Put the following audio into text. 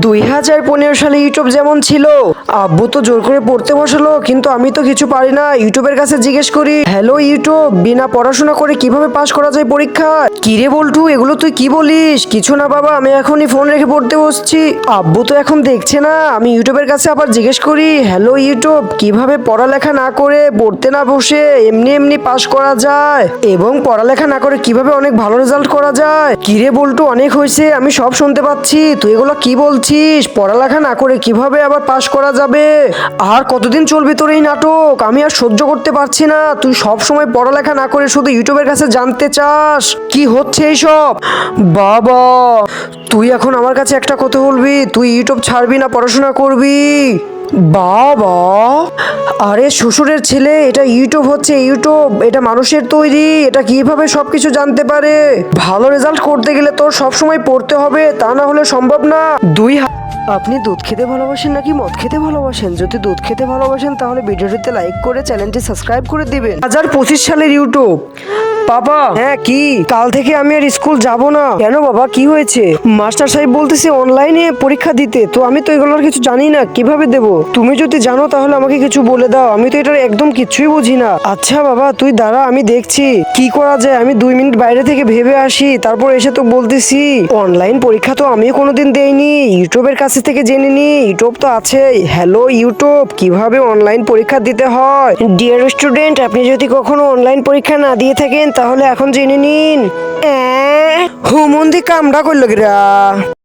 2015 সালে ইউটিউব যেমন ছিল, আব্বু তো জোর করে পড়তে বসালো, কিন্তু আমি তো কিছু পারি না। ইউটিউবের কাছে জিজ্ঞেস করি, হ্যালো ইউটিউব, বিনা পড়াশোনা করে কিভাবে পাশ করা যায় পরীক্ষা? কিরে বল্টু, এগুলো তুই কি বলিস? কিছু না বাবা, আমি এখনই ফোন রেখে পড়তে বসছি। আব্বু তো এখন দেখছে না। আমি ইউটিউবের কাছে আবার জিজ্ঞেস করি, হ্যালো ইউটিউব, কিভাবে পড়ালেখা না করে, পড়তে না বসে এমনি এমনি পাশ করা যায়, এবং পড়ালেখা না করে কিভাবে অনেক ভালো রেজাল্ট করা যায়? কিরে বল্টু, অনেক হয়েছে, আমি সব শুনতে পাচ্ছি। তুই এগুলো কি বলছিস? পড়ালেখা না করে কিভাবে আবার পাশ করা যাবে? আর কতদিন চলবে তোর এই নাটক? আমি আর সহ্য করতে পারছি না। তুই সব সময় পড়ালেখা না করে শুধু ইউটিউবের কাছে জানতে চাস। কি হচ্ছে এইসব? বাবা, তুই এখন আমার কাছে একটা কথা বলবি, তুই ইউটিউব ছাড়বি না পড়াশোনা করবি? বাবা, আরে শ্বশুরের ছেলে, এটা ইউটিউব হচ্ছে ইউটিউব, এটা মানুষের তৈরি। এটা কিভাবে সবকিছু জানতে পারে? ভালো রেজাল্ট করতে গেলে তোর সবসময় পড়তে হবে, তা না হলে সম্ভব না। আপনি দুধ খেতে ভালোবাসেন নাকি মদ খেতে ভালোবাসেন? যদি দুধ খেতে ভালোবাসেন তাহলে ভিডিওটিতে লাইক করে চ্যানেলটি সাবস্ক্রাইব করে দিবেন। 2025 সালের ইউটিউব। বাবা, হ্যাঁ কি? কাল থেকে আমি আর স্কুল যাব না। কেন বাবা, কি হয়েছে? মাস্টার সাহেব বলতেছে অনলাইনে পরীক্ষা দিতে, তো আমি তো এগুলোর কিছু জানি না, কিভাবে দেব? তুমি যদি জানো তাহলে আমাকে কিছু বলে দাও, আমি তো এটার একদম কিছুই বুঝি না। আচ্ছা বাবা, তুই দাঁড়া, আমি দেখছি কি করা যায়। আমি 2 মিনিট বাইরে থেকে ভেবে আসি, তারপর এসে তো বলতেছি। অনলাইন পরীক্ষা তো আমিও কোনোদিন দেইনি, ইউটিউবের কাছে থেকে জেনে নি। ইউটিউব তো আছে। হ্যালো ইউটিউব, কিভাবে অনলাইন পরীক্ষা দিতে হয়? ডিয়ার স্টুডেন্ট, আপনি যদি কখনো অনলাইন পরীক্ষা না দিয়ে থাকেন তাহলে এখন জেনে নিন। হুমন্দি কামড়া করলো গিরা।